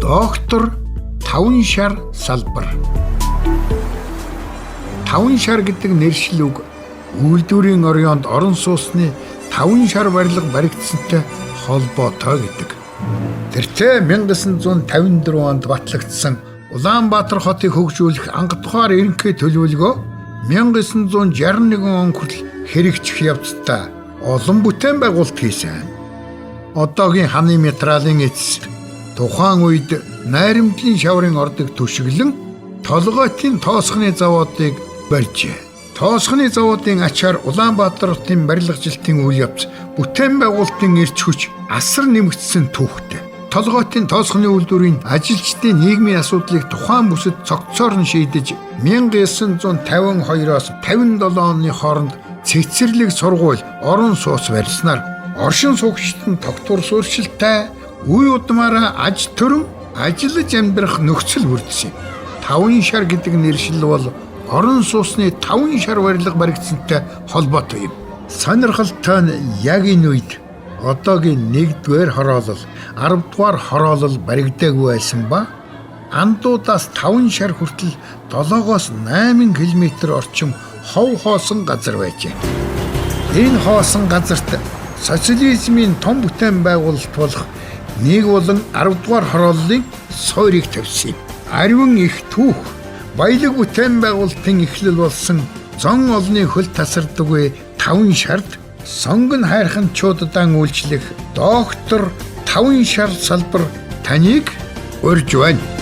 Доктор Таван шар салбар. Таван шар гэдэг нэршил үг үйлдвэрийн оройнд орон сууцны таван шар барилга баригдсантай холбоотой гэдэг. Тэртээ 1954 онд батлагдсан Улаанбаатар хотыг хөгжүүлэх анх тухаар ерөнхий төлөвлөгөө 1961 он хүртэл хэрэгжих явцдаа олон бүтээн байгуулалт хийсэн. Одоогийн ханы метралын эцэс тухайн үед найрамдлын шаврын ордог түшиглэн толгойтын тоосхны заводыг барьжээ. Тоосхны заводын ачаар Улаанбаатарын барилгажилтын үйл явц бүтээн байгуулалтын эрч хүч асар нэмэгдсэн түүхтэй. Толгойтын тоосхны үйлдвэрийн ажилчдын нийгмийн асуудлыг тухайн бүсэд цогцоор нь шийдэж 1952-оос 57 оны хооронд цэцэрлэг сургууль орон сууц барьснаар оршин суугчдын тогтвор суурьшилтай үе удмаараа аж төрөн ажиллаж амьдрах нөхцөл бүрдсэн. Таван шар гэдэг нэршил бол орон сууцны таван шар барилга баригдсантай холбоотой юм. Сонирхолтой нь яг энэ үед одоогийн 1-р хороолол, 10-р хороолол баригдаагүй байсан ба андуудаас 5 шар хүртэл 7-оос 8 км орчим хов хоосон газар байжээ. Энэ хоосон газарт социализмын том бүтээн байгуулалт болох 1 болон 10-р хорооллын суурийг тавьсан юм. Ариун их түүх, баялаг бүтээн байгуулалтын эхлэл болсон зон олны хөл тасардаггүй 5 шард сонгон хайрханчуудаан үйлчлэх доктор Таван шар салбар таныг урьж байна.